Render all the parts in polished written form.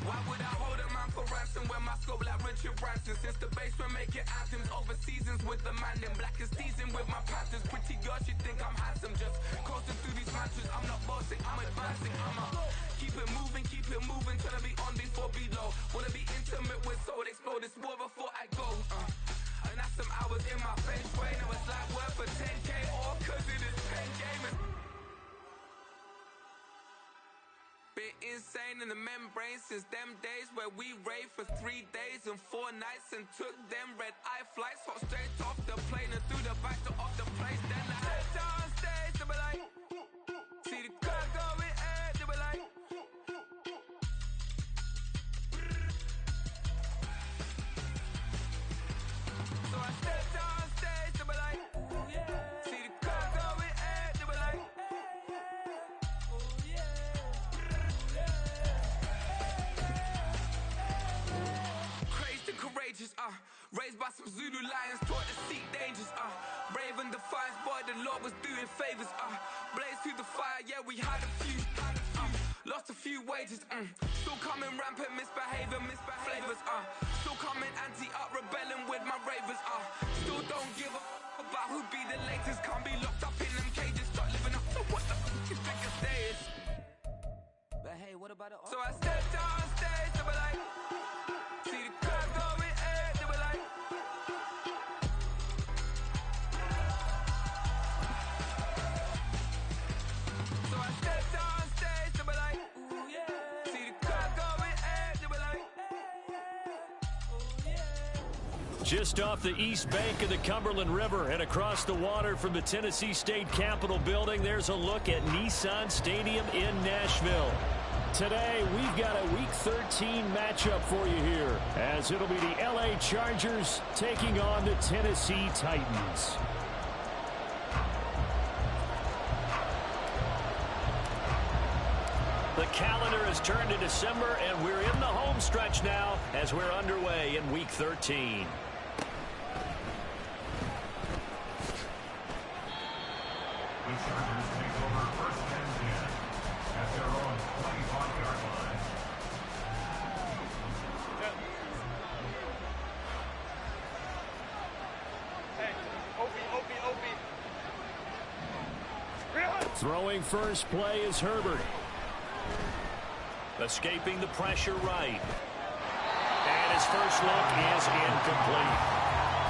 Why would I hold a man for ransom when my scope like Richard Branson? Since the basement making anthems over seasons with the man in black is seasoned with my patterns. Pretty girls, you think I'm handsome, just coasting through these mantras. I'm not bossing, I'm advancing. Keep it moving, tryna be on before below. Wanna be intimate with soul, explore this war before I go. And that's some hours in my feng shui. Now it's like worth for 10K, all cause it is pen gaming. Been insane in the membrane since them days where we raved for 3 days and 4 nights and took them red-eye flights. Hot straight off the plane and through the back door of the place. Then I stepped on stage, they were like, see the crowd going air, they were like, so I stepped on stage, they were like, see the crowd going air, they were like, crazed and courageous, raised by some Zulu lions, taught to seek dangers, brave and defiant, boy, the Lord was doing favors, blaze through the fire, yeah, we had a few, lost a few wages, still coming rampant, misbehavior, flavors, still coming anti-up, rebelling with my ravers, still don't give a about who be the latest, can't be locked up in them cages, start living up to what the fuck is biggest day is. But hey, what about it? So I stepped on stage, they were like, see the crowd going air, they were like, so I stepped on stage, they were like, see the crowd going air, they were like, Just off the east bank of the Cumberland River and across the water from the Tennessee State Capitol building, there's a look at Nissan Stadium in Nashville. Today, we've got a Week 13 matchup for you here, as it'll be the LA Chargers taking on the Tennessee Titans. The calendar has turned to December, and we're in the home stretch now as we're underway in Week 13. The Chargers take over first and 10 at their own 25-yard line. Throwing first play is Herbert. Escaping the pressure right. And his first look is incomplete.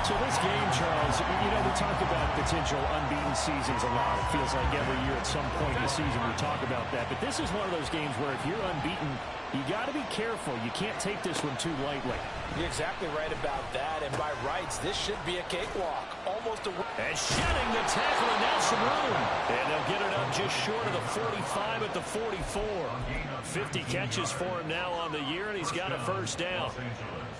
So this game, Charles, you know, we talk about potential unbeaten seasons a lot. It feels like every year at some point in the season we talk about that. But this is one of those games where if you're unbeaten, you got to be careful. You can't take this one too lightly. You're exactly right about that. And by rights, this should be a cakewalk. Almost a... And shedding the tackle, and now some room. And they'll get it up just short of the 45 at the 44. 50 catches for him now on the year, and he's got a first down.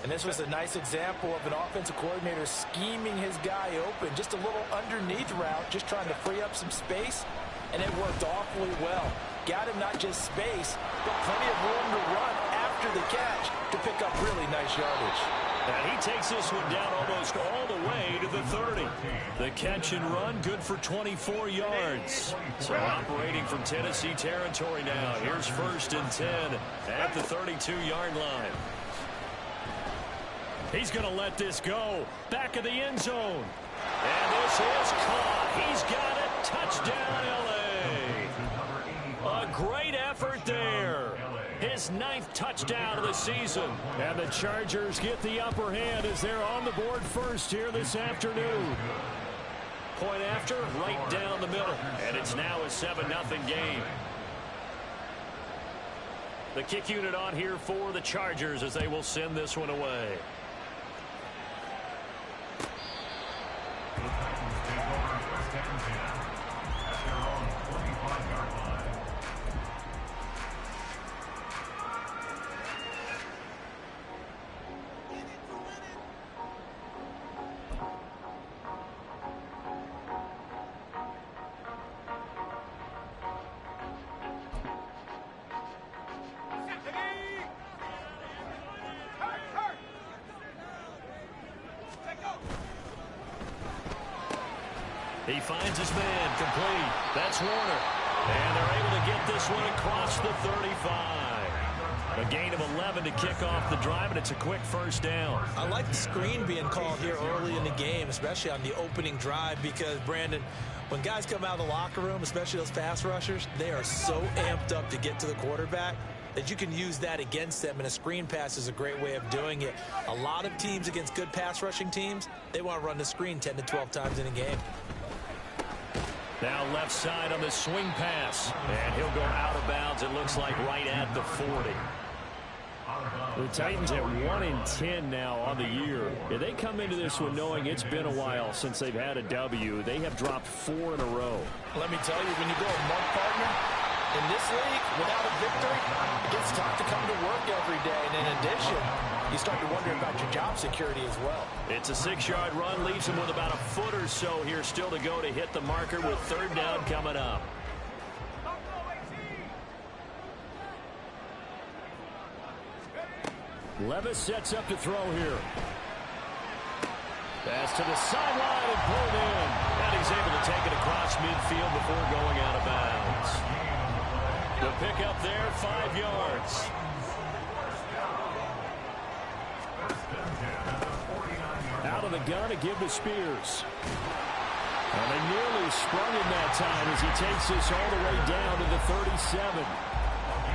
And this was a nice example of an offensive coordinator scheming his guy open. Just a little underneath route, just trying to free up some space. And it worked awfully well. Got him not just space, but plenty of room to run after the catch to pick up really nice yardage. And he takes this one down almost all the way to the 30. The catch and run, good for 24 yards. So operating from Tennessee territory now. Here's first and 10 at the 32-yard line. He's going to let this go. Back of the end zone. And this is caught. He's got it. Touchdown, L.A. A great effort there. His 9th touchdown of the season. And the Chargers get the upper hand as they're on the board first here this afternoon. Point after, right down the middle. And it's now a 7-0 game. The kick unit on here for the Chargers as they will send this one away. The Titans take over first and 10 at their own 45-yard line. He finds his man, complete. That's Warner. And they're able to get this one across the 35. A gain of 11 to kick off the drive, and it's a quick first down. I like the screen being called here early in the game, especially on the opening drive, because, Brandon, when guys come out of the locker room, especially those pass rushers, they are so amped up to get to the quarterback that you can use that against them, and a screen pass is a great way of doing it. A lot of teams against good pass rushing teams, they want to run the screen 10 to 12 times in a game. Now left side on the swing pass, and he'll go out of bounds, it looks like, right at the 40. The Titans at 1-10 now on the year. Yeah, they come into this one knowing it's been a while since they've had a W. They have dropped 4 in a row. Let me tell you, when you go a month, partner, in this league, without a victory, it gets tough to come to work every day. And in addition, you start to wonder about your job security as well. It's a 6-yard run, leaves him with about a foot or so here still to go to hit the marker with third down coming up. Levis sets up to throw here. Pass to the sideline and pulled in. And he's able to take it across midfield before going out of bounds. The pickup there, 5 yards. Out of the gun to give to Spears. And they nearly sprung him that time as he takes this all the way down to the 37.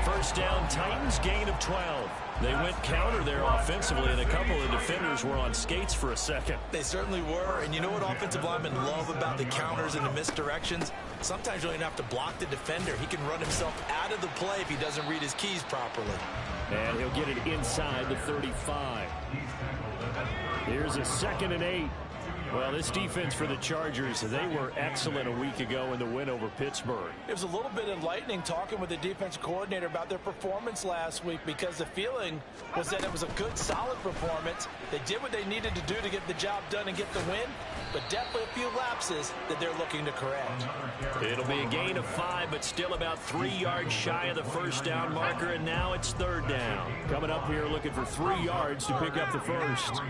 First down, Titans, gain of 12. They went counter there offensively, and a couple of defenders were on skates for a second. They certainly were, and you know what offensive linemen love about the counters and the misdirections? Sometimes you don't even have to block the defender. He can run himself out of the play if he doesn't read his keys properly. And he'll get it inside the 35. Here's a 2nd and 8. Well, this defense for the Chargers, they were excellent a week ago in the win over Pittsburgh. It was a little bit enlightening talking with the defensive coordinator about their performance last week, because the feeling was that it was a good, solid performance. They did what they needed to do to get the job done and get the win, but definitely a few lapses that they're looking to correct. It'll be a gain of 5, but still about 3 yards shy of the first down marker, and now it's third down. Coming up here looking for 3 yards to pick up the first.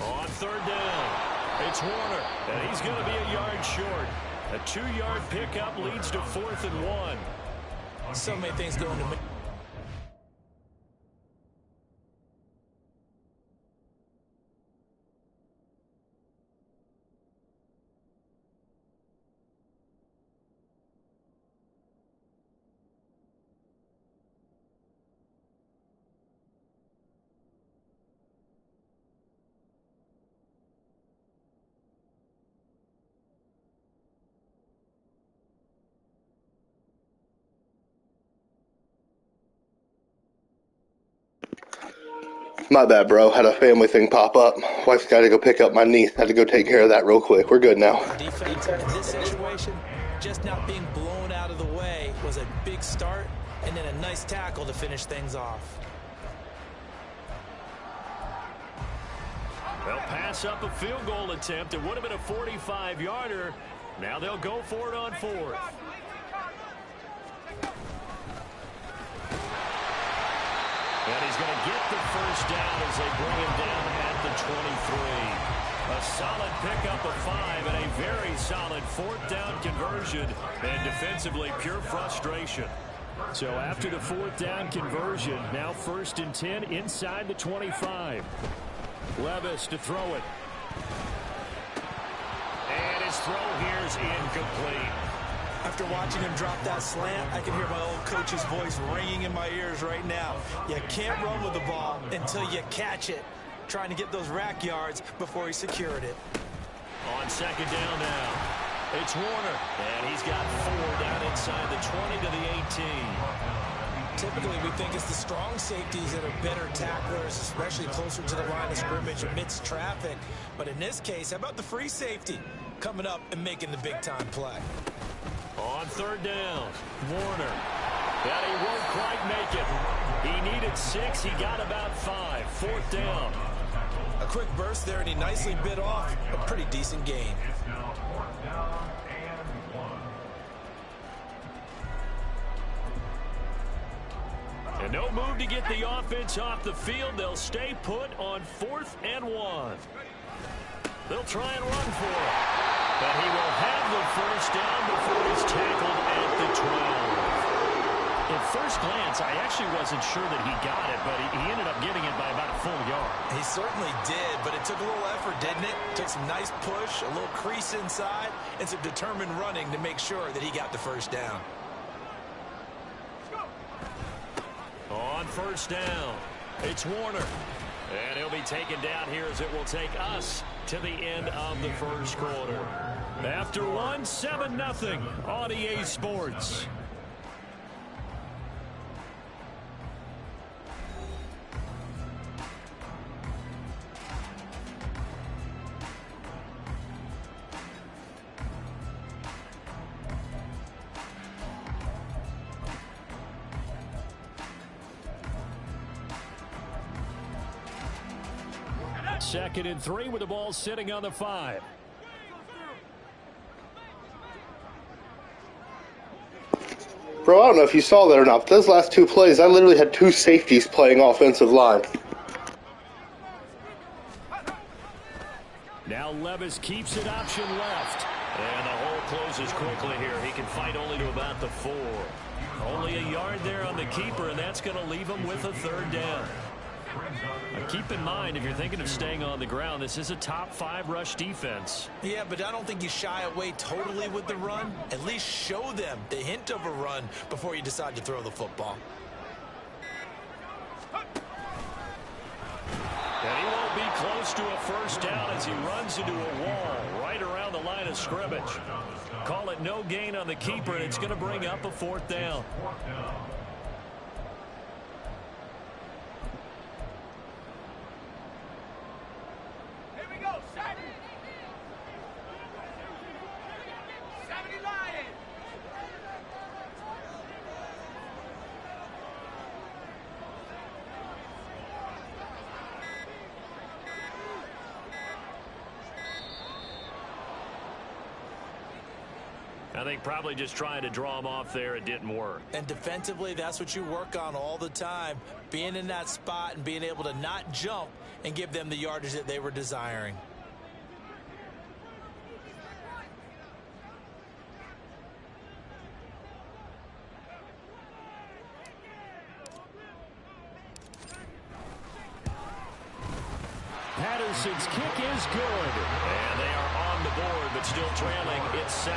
On third down, it's Warner, and he's going to be a yard short. A 2-yard pickup leads to 4th and 1. So many things going to me. My bad, bro. Had a family thing pop up. Wife's got to go pick up my niece. Had to go take care of that real quick. We're good now. Defense in this situation, just not being blown out of the way was a big start, and then a nice tackle to finish things off. They'll pass up a field goal attempt. It would have been a 45-yarder. Now they'll go for it on 4th. And he's going to get the first down as they bring him down at the 23. A solid pickup of 5 and a very solid 4th down conversion. And defensively, pure frustration. So after the 4th down conversion, now 1st and 10 inside the 25. Levis to throw it. And his throw here is incomplete. After watching him drop that slant, I can hear my old coach's voice ringing in my ears right now. You can't run with the ball until you catch it. Trying to get those rack yards before he secured it. On 2nd down now, it's Warner. And he's got 4 down inside the 20 to the 18. Typically, we think it's the strong safeties that are better tacklers, especially closer to the line of scrimmage amidst traffic. But in this case, how about the free safety coming up and making the big-time play? On 3rd down, Warner. And he won't quite make it. He needed 6. He got about 5. 4th down. A quick burst there, and he nicely bit off a pretty decent gain. And no move to get the offense off the field. They'll stay put on 4th and 1. They'll try and run for it. But he will have the first down before he's tackled at the 12. At first glance, I actually wasn't sure that he got it, but he ended up getting it by about a full yard. He certainly did, but it took a little effort, didn't it? Took some nice push, a little crease inside, and some determined running to make sure that he got the first down. On first down, it's Warner. And he'll be taken down here as it will take us to the end of the first quarter. After one, 7-0 on EA Sports. Second and 3 with the ball sitting on the 5. Bro, I don't know if you saw that or not, but those last two plays, I literally had two safeties playing offensive line. Now Levis keeps it option left. And the hole closes quickly here. He can fight only to about the 4. Only a yard there on the keeper, and that's going to leave him with a third down. Now keep in mind, if you're thinking of staying on the ground, this is a top 5 rush defense. Yeah, but I don't think you shy away totally with the run. At least show them the hint of a run before you decide to throw the football. And he won't be close to a first down as he runs into a wall right around the line of scrimmage. Call it no gain on the keeper, and it's going to bring up a fourth down. I think probably just trying to draw him off there, it didn't work. And defensively, that's what you work on all the time. Being in that spot and being able to not jump and give them the yardage that they were desiring. Patterson's kick is good. And they are on the board, but still trailing. It's 7-3.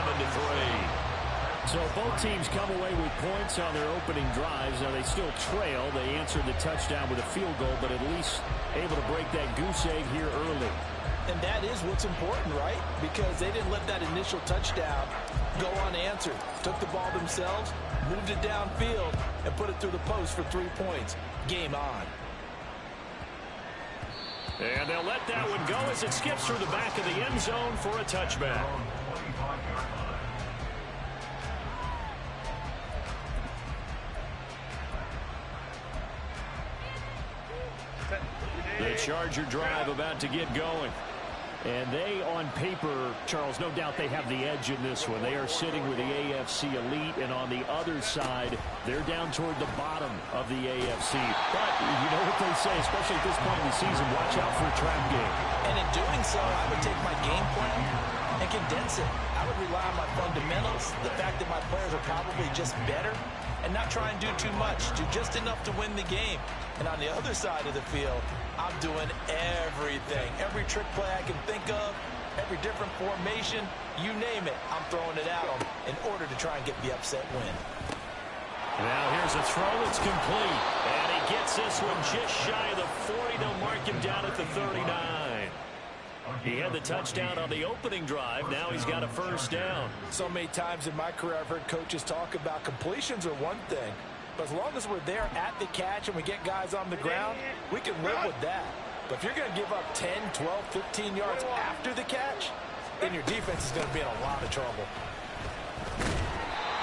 So both teams come away with points on their opening drives. Now they still trail. They answered the touchdown with a field goal, but at least able to break that goose egg here early. And that is what's important, right? Because they didn't let that initial touchdown go unanswered. Took the ball themselves, moved it downfield, and put it through the post for 3 points. Game on. And they'll let that one go as it skips through the back of the end zone for a touchback. The Charger drive about to get going. And they, on paper, Charles, no doubt they have the edge in this one. They are sitting with the AFC elite, and on the other side, they're down toward the bottom of the AFC. But you know what they say, especially at this point in the season, watch out for a trap game. And in doing so, I would take my game plan and condense it. I would rely on my fundamentals, the fact that my players are probably just better, and not try and do too much, do just enough to win the game. And on the other side of the field, I'm doing everything. Every trick play I can think of, every different formation, you name it, I'm throwing it at them in order to try and get the upset win. Now here's a throw that's complete. And he gets this one just shy of the 40. They'll mark him down at the 39. He had the touchdown on the opening drive. Now he's got a first down. So many times in my career I've heard coaches talk about completions are one thing. But as long as we're there at the catch and we get guys on the ground, we can live with that. But if you're going to give up 10, 12, 15 yards after the catch, then your defense is going to be in a lot of trouble.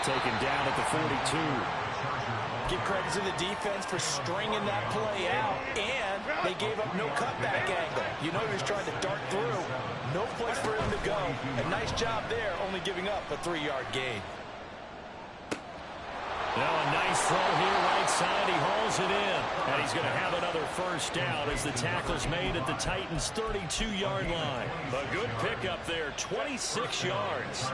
Taken down at the 42. Give credit to the defense for stringing that play out, and they gave up no cutback angle. You know he was trying to dart through. No place for him to go. A nice job there, only giving up a 3-yard gain. Now a nice throw here right outside, he hauls it in. And he's going to have another first down as the tackle's made at the Titans' 32-yard line. A good pickup there, 26 yards.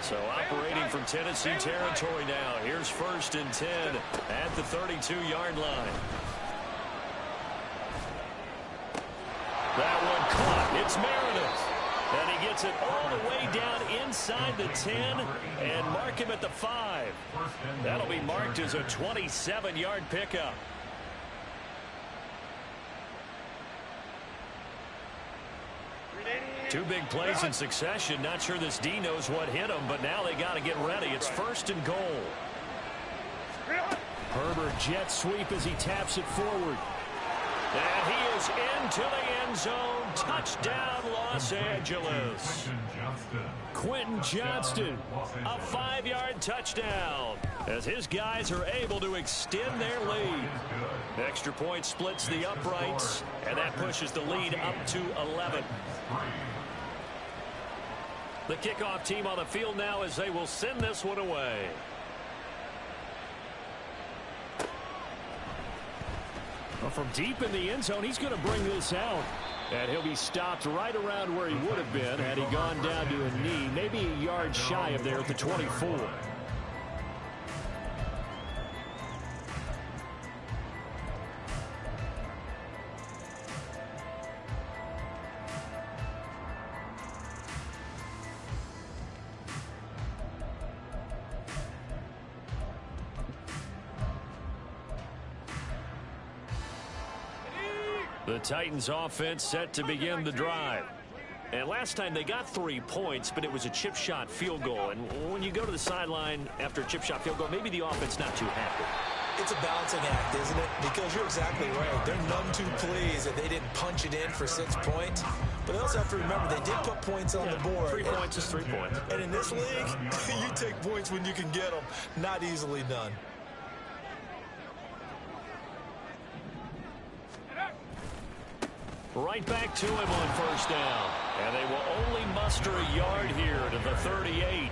So operating from Tennessee territory now. Here's 1st and 10 at the 32-yard line. That one caught. It's Meredith. And he gets it all the way down inside the 10 and mark him at the 5. That'll be marked as a 27-yard pickup. Two big plays in succession. Not sure this D knows what hit him, but now they got to get ready. It's 1st and goal. Herbert jet sweep as he taps it forward. And he is into the end zone. Touchdown, Los Angeles. Quentin Johnston. A 5-yard touchdown as his guys are able to extend their lead. Extra point splits the uprights, and that pushes the lead up to 11. The kickoff team on the field now as they will send this one away. Well, from deep in the end zone, he's going to bring this out. And he'll be stopped right around where he would have been had he gone down to a knee, maybe a yard shy of there at the 24. The Titans offense set to begin the drive. And last time they got 3 points, but it was a chip shot field goal. And when you go to the sideline after a chip shot field goal, maybe the offense not too happy. It's a balancing act, isn't it? Because you're exactly right. They're none too pleased that they didn't punch it in for 6 points. But they also have to remember they did put points on the board. 3 points is 3 points. And in this league, you take points when you can get them. Not easily done. Right back to him on 1st down. And they will only muster a yard here to the 38.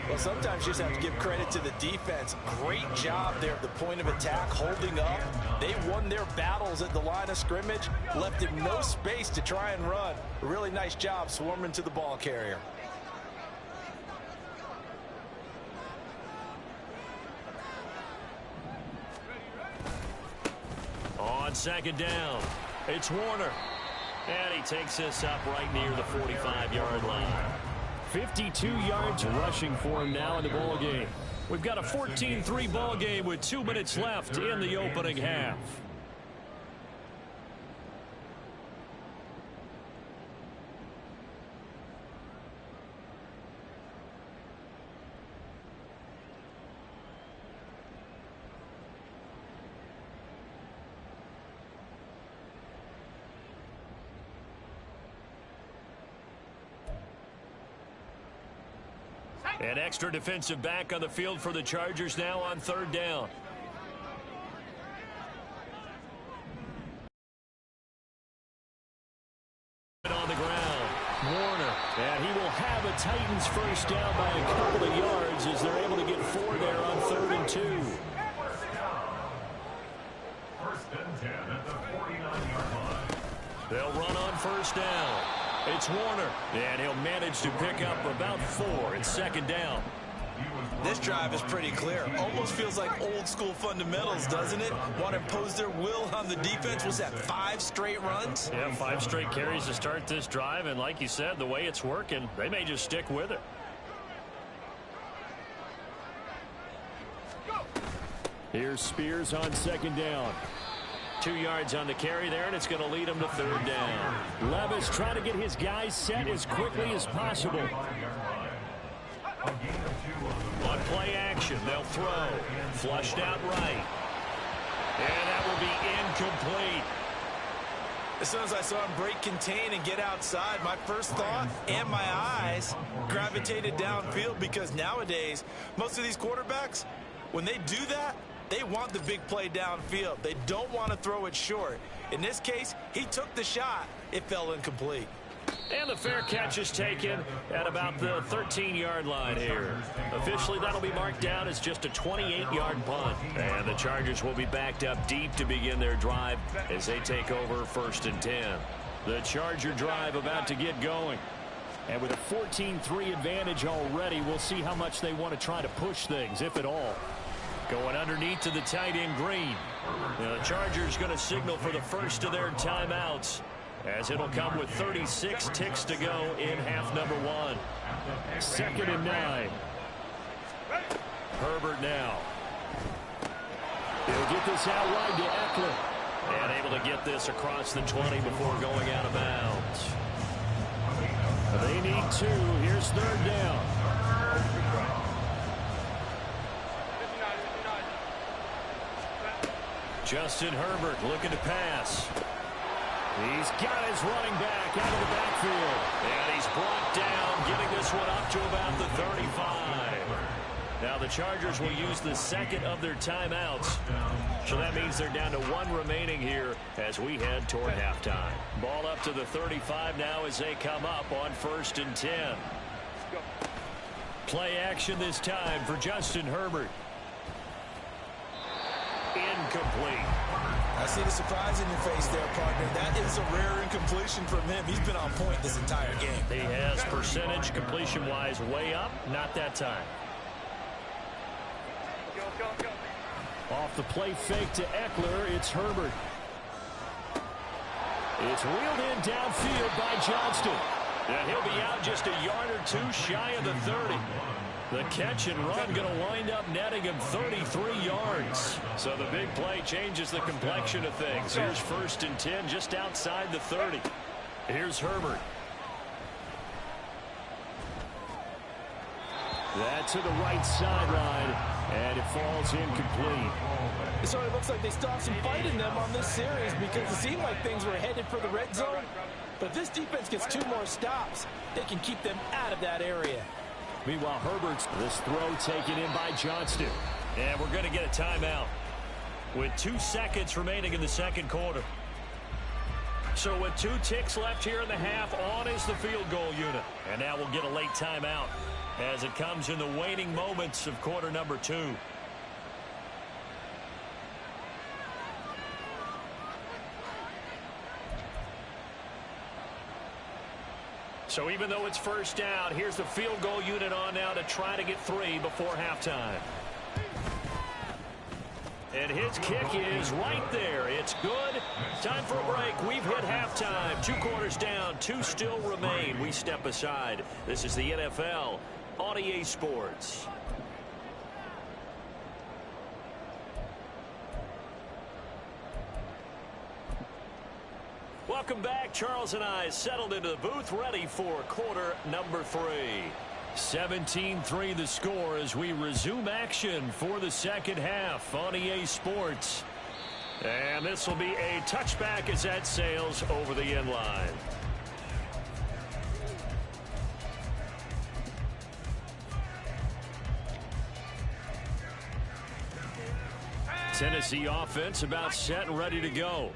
Well, sometimes you just have to give credit to the defense. Great job there at the point of attack, holding up. They won their battles at the line of scrimmage, left him no space to try and run. A really nice job swarming to the ball carrier. On 2nd down, it's Warner. And he takes this up right near the 45-yard line. 52 yards rushing for him now in the ball game. We've got a 14-3 ball game with 2 minutes left in the opening half. An extra defensive back on the field for the Chargers now on 3rd down. On the ground, Warner, and he will have a Titans first down by a couple of yards as they're able to get 4 there on 3rd and 2. 1st and 10 at the 49-yard line. They'll run on 1st down. It's Warner, and he'll manage to pick up about 4 at 2nd down. This drive is pretty clear. Almost feels like old school fundamentals, doesn't it? Want to impose their will on the defense. Was that 5 straight runs? Yeah, 5 straight carries to start this drive, and like you said, the way it's working, they may just stick with it. Here's Spears on 2nd down. 2 yards on the carry there, and it's going to lead him to 3rd down. Levis trying to get his guys set as quickly as possible. On play action, they'll throw. Flushed out right. And that will be incomplete. As soon as I saw him break contain and get outside, my first thought and my eyes gravitated downfield, because nowadays, most of these quarterbacks, when they do that, they want the big play downfield. They don't want to throw it short. In this case, he took the shot. It fell incomplete. And the fair catch is taken at about the 13-yard line here. Officially, that'll be marked down as just a 28-yard punt. And the Chargers will be backed up deep to begin their drive as they take over 1st and 10. The Charger drive about to get going. And with a 14-3 advantage already, we'll see how much they want to try to push things, if at all. Going underneath to the tight end, Green. The Chargers going to signal for the first of their timeouts, as it'll come with 36 ticks to go in half number 1. 2nd and 9. Herbert now. He'll get this out wide to Eckler. And able to get this across the 20 before going out of bounds. They need 2. Here's 3rd down. Justin Herbert looking to pass. He's got his running back out of the backfield. And he's brought down, getting this one up to about the 35. Now the Chargers will use the second of their timeouts. So that means they're down to 1 remaining here as we head toward halftime. Ball up to the 35 now as they come up on 1st and 10. Play action this time for Justin Herbert. Incomplete. I see the surprise in your face there, partner. That is a rare incompletion from him. He's been on point this entire game. He has percentage completion-wise way up. Not that time. Off the play fake to Eckler, it's Herbert. It's reeled in downfield by Johnston. And he'll be out just a yard or 2 shy of the 30. The catch and run going to wind up netting him 33 yards. So the big play changes the complexion of things. Here's 1st and 10 just outside the 30. Here's Herbert. That to the right sideline, and it falls incomplete. It sort of looks like they still have some fight in them on this series because it seemed like things were headed for the red zone. But if this defense gets 2 more stops, they can keep them out of that area. Meanwhile, Herbert's this throw taken in by Johnston. And we're going to get a timeout with 2 seconds remaining in the 2nd quarter. So with 2 ticks left here in the half, on is the field goal unit. And now we'll get a late timeout as it comes in the waning moments of quarter number 2. So even though it's 1st down, here's the field goal unit on now to try to get 3 before halftime. And his kick is right there. It's good. Time for a break. We've hit halftime. 2 quarters down. 2 still remain. We step aside. This is the NFL on EA Sports. Welcome back. Charles and I settled into the booth, ready for quarter number 3. 17-3 the score as we resume action for the 2nd half on EA Sports. And this will be a touchback as that sails over the end line. Tennessee offense about set and ready to go.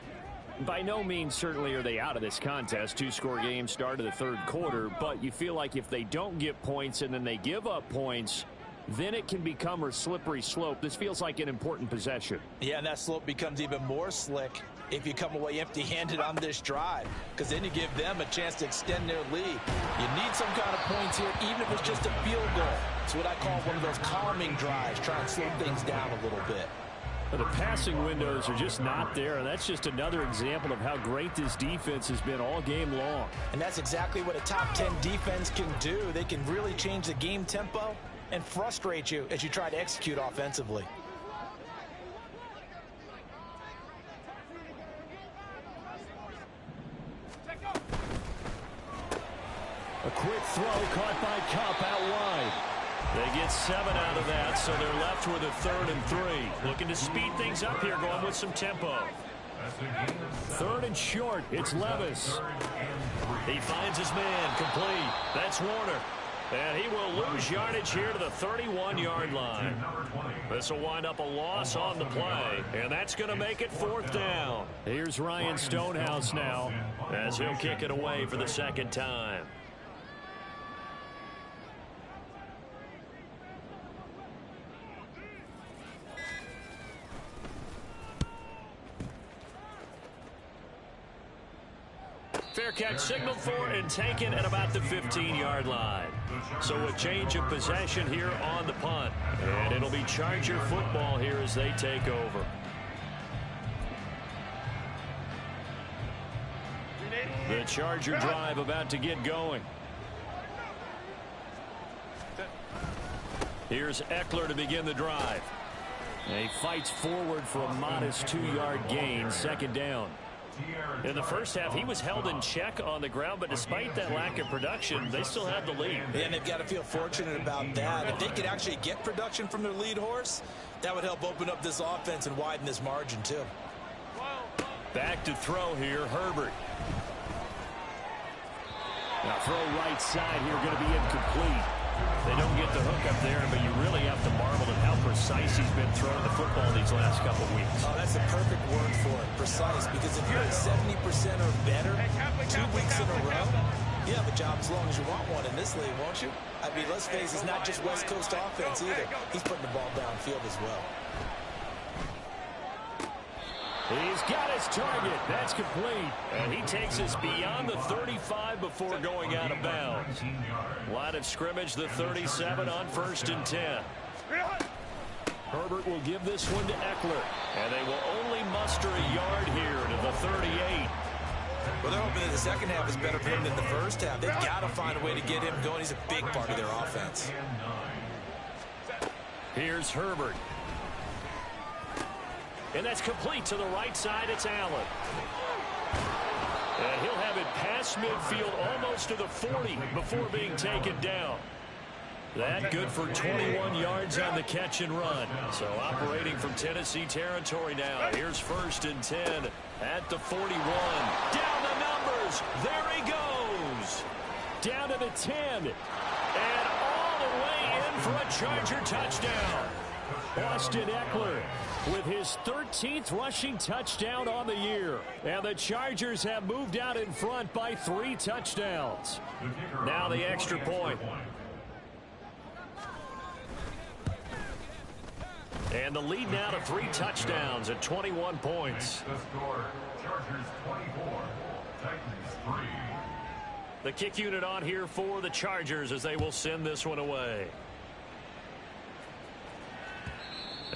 By no means certainly are they out of this contest. 2-score game start of the 3rd quarter, but you feel like if they don't get points and then they give up points, then it can become a slippery slope. This feels like an important possession. Yeah, and that slope becomes even more slick if you come away empty-handed on this drive, because then you give them a chance to extend their lead. You need some kind of points here, even if it's just a field goal. It's what I call one of those calming drives, try and slow things down a little bit. The passing windows are just not there, and that's just another example of how great this defense has been all game long. And that's exactly what a top 10 defense can do. They can really change the game tempo and frustrate you as you try to execute offensively. A quick throw caught by Kupp out wide. They get 7 out of that, so they're left with a 3rd and 3. Looking to speed things up here, going with some tempo. 3rd and short. It's Levis. He finds his man, complete. That's Warner. And he will lose yardage here to the 31-yard line. This will wind up a loss on the play, and that's going to make it 4th down. Here's Ryan Stonehouse now, as he'll kick it away for the 2nd time. Fair catch signaled for and taken at about the 15-yard line. So a change of possession here on the punt. And it'll be Charger football here as they take over. The Charger drive about to get going. Here's Eckler to begin the drive. He fights forward for a modest 2-yard gain, 2nd down. In the first half, he was held in check on the ground, but despite that lack of production, they still have the lead. And they've got to feel fortunate about that. If they could actually get production from their lead horse, that would help open up this offense and widen this margin, too. Back to throw here, Herbert. Now throw right side here, going to be incomplete. They don't get the hook up there, but you really have to marvel at how precise he's been throwing the football these last couple of weeks. Oh, that's the perfect word for it, precise, because if you're at 70% or better 2 weeks in a row, you have a job as long as you want one in this league, won't you? I mean, let's face it, it's not just West Coast offense either. He's putting the ball downfield as well. He's got his target. That's complete. And he takes us beyond the 35 before going out of bounds. Line of scrimmage, the 37 on 1st and 10. Herbert will give this one to Eckler. And they will only muster a yard here to the 38. Well, they're hoping that the second half is better for him than the first half. They've got to find a way to get him going. He's a big part of their offense. Here's Herbert. And that's complete to the right side. It's Allen. And he'll have it past midfield almost to the 40 before being taken down. That good for 21 yards on the catch and run. So operating from Tennessee territory now. Here's 1st and 10 at the 41. Down the numbers. There he goes. Down to the 10. And all the way in for a Charger touchdown. Austin Eckler with his 13th rushing touchdown on the year. And the Chargers have moved out in front by 3 touchdowns. Now the extra point. And the lead now to 3 touchdowns at 21 points. The score, Chargers 24, Titans 3. The kick unit on here for the Chargers as they will send this one away.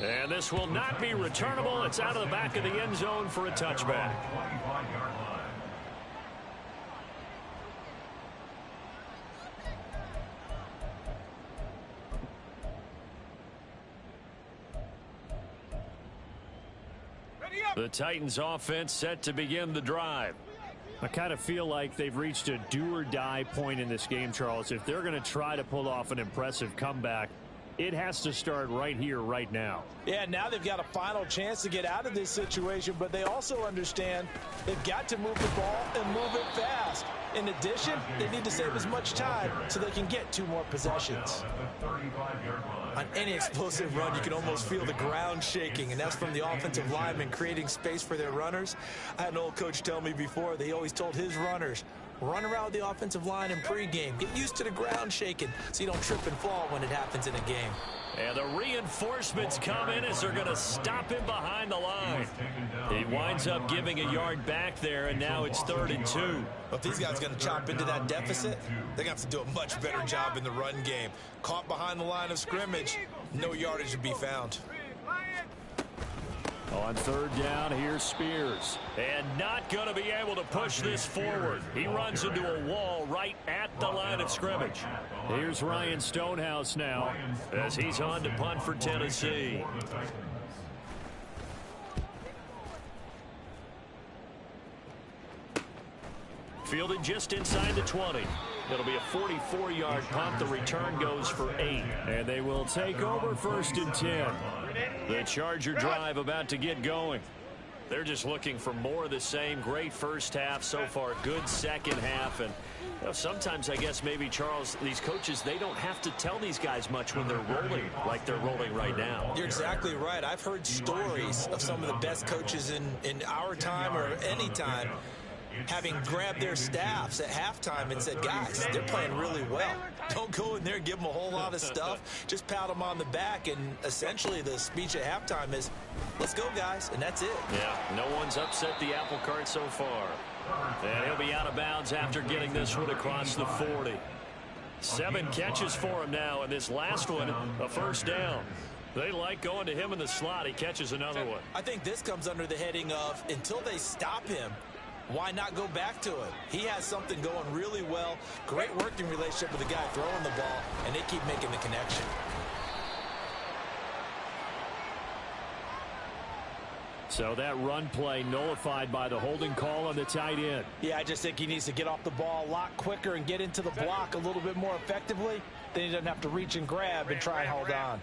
And this will not be returnable. It's out of the back of the end zone for a touchback. 25-yard line. The Titans offense set to begin the drive. I kind of feel like they've reached a do-or-die point in this game, Charles. If they're going to try to pull off an impressive comeback, it has to start right here, right now. Yeah, now they've got a final chance to get out of this situation, but they also understand they've got to move the ball and move it fast. In addition, they need to save as much time so they can get 2 more possessions. On any explosive run, you can almost feel the ground shaking, and that's from the offensive linemen creating space for their runners. I had an old coach tell me before that he always told his runners, run around the offensive line in pregame. Get used to the ground shaking so you don't trip and fall when it happens in a game. And the reinforcements come in as they're going to stop him behind the line. He winds up giving a yard back there, and now it's 3rd and 2. Well, if these guys are going to chop into that deficit, they're going to have to do a much better job in the run game. Caught behind the line of scrimmage, no yardage to be found. On 3rd down, here's Spears. And not going to be able to push this forward. He runs into a wall right at the line of scrimmage. Here's Ryan Stonehouse now as he's on to punt for Tennessee. Fielded just inside the 20. It'll be a 44-yard punt. The return goes for 8. And they will take over 1st and 10. The Charger drive about to get going. They're just looking for more of the same. Great first half so far. Good second half. And you know, sometimes, I guess, maybe, Charles, these coaches, they don't have to tell these guys much when they're rolling like they're rolling right now. You're exactly right. I've heard stories of some of the best coaches in our time or any time having grabbed their staffs at halftime and said, guys, they're playing really well. Don't go in there and give them a whole lot of stuff. Just pat them on the back. And essentially the speech at halftime is, let's go, guys. And that's it. Yeah, no one's upset the apple cart so far. And he'll be out of bounds after getting this one across the 40. 7 catches for him now, and this last one, a first down. They like going to him in the slot. He catches another one. I think this comes under the heading of, until they stop him, why not go back to it? He has something going really well. Great working relationship with the guy throwing the ball, and they keep making the connection. So that run play nullified by the holding call on the tight end. Yeah, I just think he needs to get off the ball a lot quicker and get into the block a little bit more effectively. Then he doesn't have to reach and grab and try and hold on.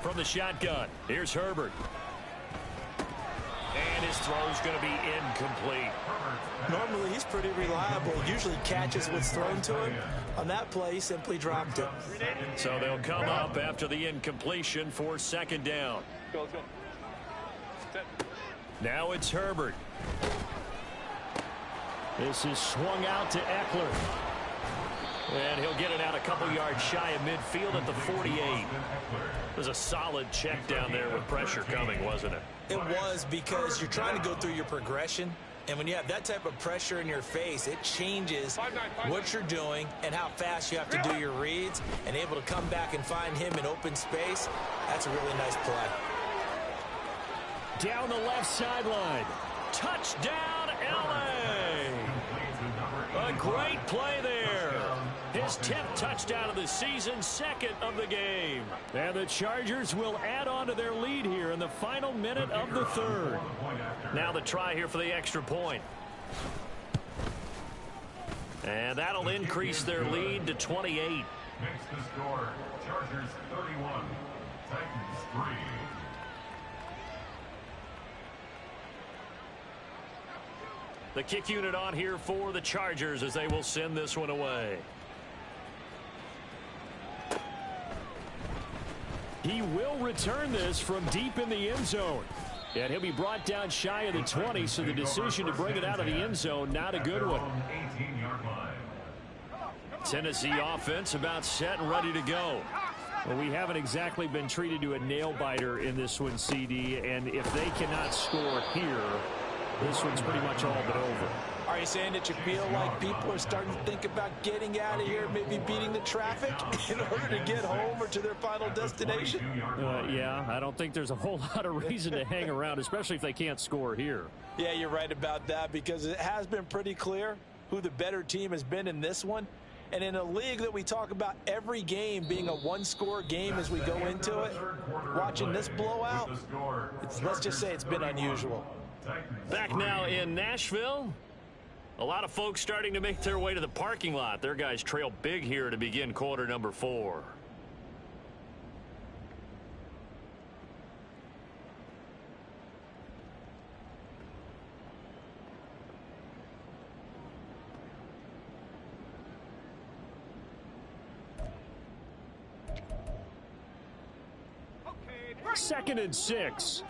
From the shotgun, here's Herbert. And his throw's going to be incomplete. Normally, he's pretty reliable. Usually catches what's thrown to him. On that play, he simply dropped it. So they'll come up after the incompletion for second down. Let's go. Now it's Herbert. This is swung out to Eckler. And he'll get it out a couple yards shy of midfield at the 48. It was a solid check down there with pressure coming, wasn't it? It was, because you're trying to go through your progression. And when you have that type of pressure in your face, it changes what you're doing and how fast you have to do your reads. And able to come back and find him in open space, that's a really nice play. Down the left sideline. Touchdown, L.A. A great play there. His 10th touchdown of the season, 2nd of the game. And the Chargers will add on to their lead here in the final minute of the 3rd. Now the try here for the extra point. And that'll increase their lead to 28. Makes the score Chargers 31, Titans 3. The kick unit on here for the Chargers as they will send this one away. He will return this from deep in the end zone. And he'll be brought down shy of the 20, so the decision to bring it out of the end zone, not a good one. 18-yard line. Tennessee offense about set and ready to go. Well, we haven't exactly been treated to a nail-biter in this one, CD, and if they cannot score here, this one's pretty much all but over. Are you saying that you feel like people are starting to think about getting out of here, maybe beating the traffic in order to get home or to their final destination? Yeah, I don't think there's a whole lot of reason to hang around, especially if they can't score here. Yeah, you're right about that, because it has been pretty clear who the better team has been in this one. And in a league that we talk about every game being a one-score game as we go into it, watching this blowout, let's just say it's been unusual. Back now in Nashville. A lot of folks starting to make their way to the parking lot. Their guys trail big here to begin quarter number 4. Second and 6.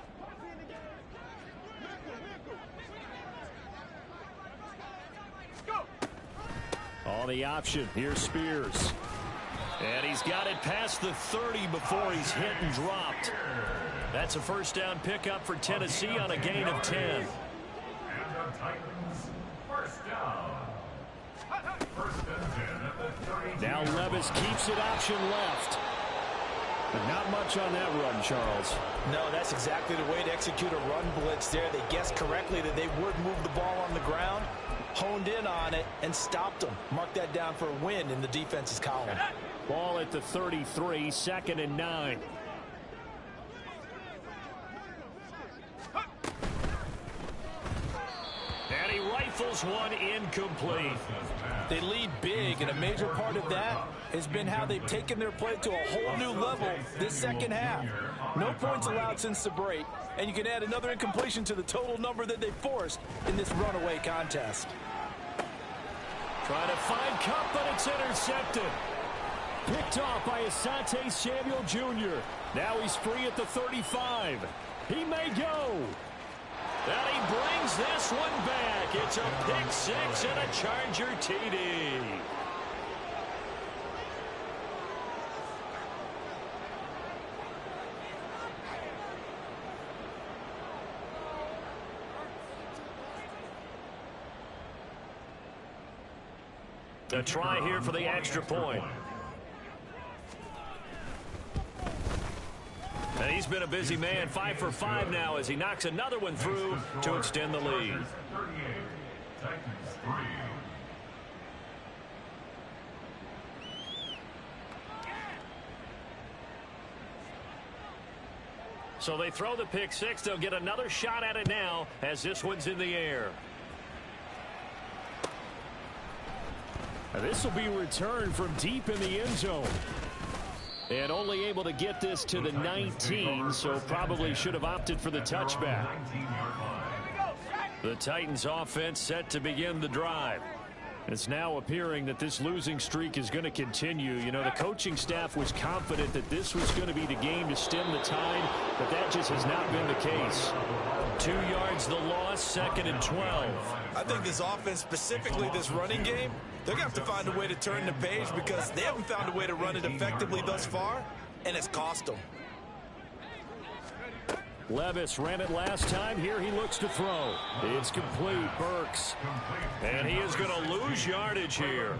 On the option, here's Spears. And he's got it past the 30 before he's hit and dropped. That's a first down pickup for Tennessee on a gain of 10. And the Titans, first down. First and 10 at the 32. Now Levis keeps it option left. But not much on that run, Charles. No, that's exactly the way to execute a run blitz there. They guessed correctly that they would move the ball on the ground, honed in on it, and stopped them. Mark that down for a win in the defense's column. Ball at the 33, 2nd and 9. And he rifles one incomplete. They lead big, and a major part of that has been how they've taken their play to a whole new level this second half. No points allowed since the break, and you can add another incompletion to the total number that they forced in this runaway contest. Trying to find Kupp, but it's intercepted. Picked off by Asante Samuel Jr. Now he's free at the 35. He may go. And he brings this one back. It's a pick six and a Charger TD. A try here for the extra point. And he's been a busy man, 5 for 5 now as he knocks another one through to extend the lead. So they throw the pick six. They'll get another shot at it now as this one's in the air. This will be returned from deep in the end zone. And only able to get this to the 19, so probably should have opted for the touchback. The Titans offense set to begin the drive. It's now appearing that this losing streak is going to continue. You know, the coaching staff was confident that this was going to be the game to stem the tide, but that just has not been the case. 2 yards the loss, 2nd and 12. I think this offense, specifically this running game, they're going to have to find a way to turn the page because they haven't found a way to run it effectively thus far, and it's cost them. Levis ran it last time. Here he looks to throw. It's complete. Burks. And he is going to lose yardage here.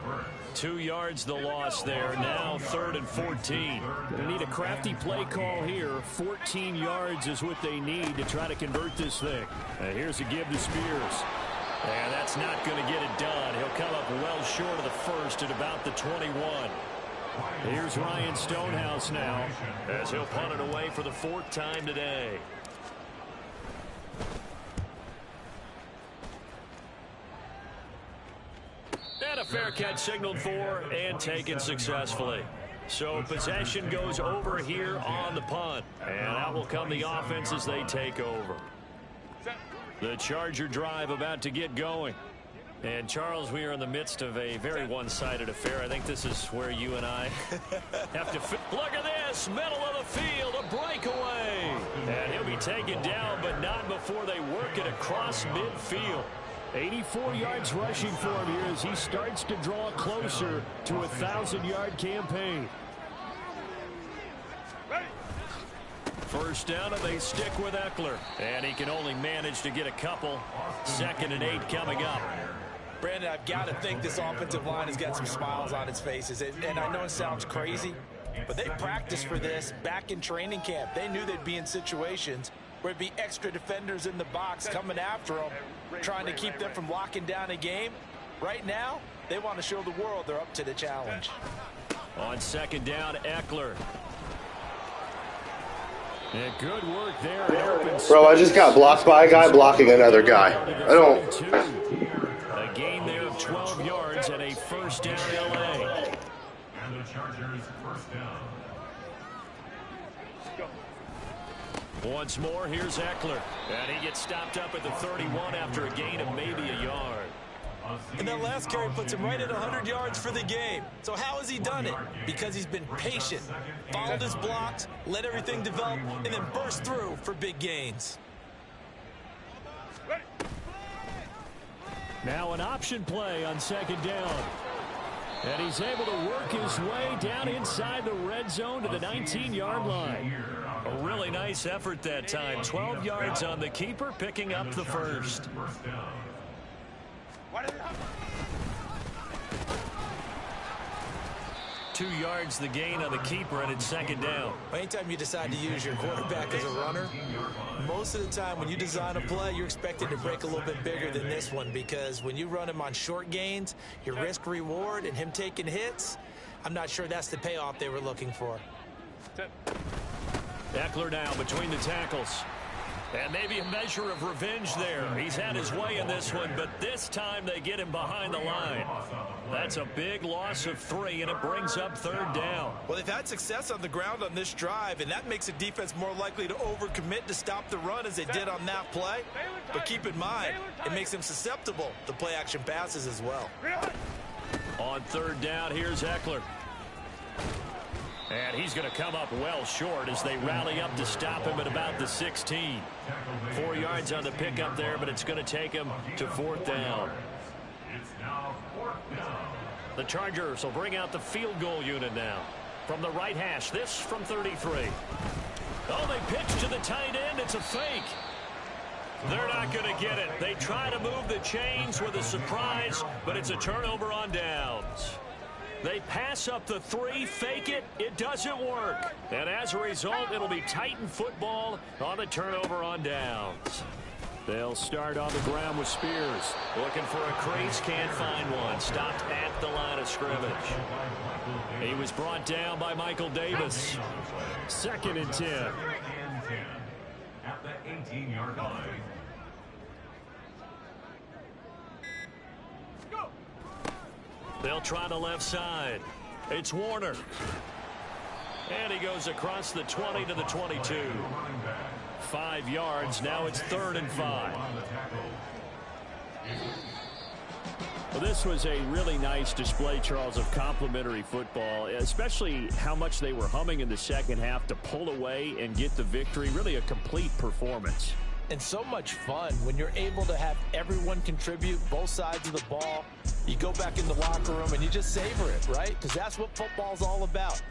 2 yards the loss there. Now 3rd and 14. They need a crafty play call here. 14 yards is what they need to try to convert this thing. Here's a give to Spears. And that's not going to get it done. He'll come up well short of the first at about the 21. Here's Ryan Stonehouse now as he'll punt it away for the 4th time today. And a fair catch signaled for and taken successfully. So possession goes over here on the punt. And out will come the offense as they take over. The Charger drive about to get going. And, Charles, we are in the midst of a very one-sided affair. I think this is where you and I have to... Look at this! Middle of the field, a breakaway! And he'll be taken down, but not before they work it across midfield. 84 yards rushing for him here as he starts to draw closer to a 1,000-yard campaign. First down, and they stick with Eckler. And he can only manage to get a couple. 2nd and 8 coming up. Brandon, I've got to think this offensive line has got some smiles on its faces. And I know it sounds crazy, but they practiced for this back in training camp. They knew they'd be in situations where it'd be extra defenders in the box coming after them, trying to keep them from locking down a game. Right now, they want to show the world they're up to the challenge. On 2nd down, Eckler. Yeah, good work there. Bro, I just got blocked by a guy blocking another guy. I don't... A gain there of 12 yards and a first down LA. And the Chargers first down. Once more, here's Eckler. And he gets stopped up at the 31 after a gain of maybe a yard. And that last carry puts him right at 100 yards for the game. So how has he done it? Because he's been patient, followed his blocks, let everything develop, and then burst through for big gains. Now an option play on 2nd down. And he's able to work his way down inside the red zone to the 19-yard line. A really nice effort that time. 12 yards on the keeper, picking up the first. 2 yards the gain on the keeper, and it's 2nd down. Anytime you decide to use your quarterback as a runner, most of the time when you design a play, you're expected to break a little bit bigger than this one, because when you run him on short gains, your risk reward and him taking hits, I'm not sure that's the payoff they were looking for. Eckler now between the tackles. And maybe a measure of revenge there. He's had his way in this one, but this time they get him behind the line. That's a big loss of 3, and it brings up 3rd down. Well, they've had success on the ground on this drive, and that makes the defense more likely to overcommit to stop the run as they did on that play. But keep in mind, it makes them susceptible to play-action passes as well. On 3rd down, here's Eckler. And he's going to come up well short as they rally up to stop him at about the 16. 4 yards on the pickup there, but it's going to take him to 4th down. It's now 4th down. The Chargers will bring out the field goal unit now. From the right hash, this from 33. Oh, they pitch to the tight end. It's a fake. They're not going to get it. They try to move the chains with a surprise, but it's a turnover on downs. They pass up the 3, fake it. It doesn't work. And as a result, it'll be Titan football on the turnover on downs. They'll start on the ground with Spears. Looking for a crease, can't find one. Stopped at the line of scrimmage. He was brought down by Michael Davis. 2nd and 10. At the 18-yard line. They'll try the left side. It's Warner. And he goes across the 20 to the 22. 5 yards. Now it's 3rd and 5. Well, this was a really nice display, Charles, of complimentary football, especially how much they were humming in the second half to pull away and get the victory. Really a complete performance. And so much fun when you're able to have everyone contribute, both sides of the ball. You go back in the locker room and you just savor it, right? Because that's what football's all about.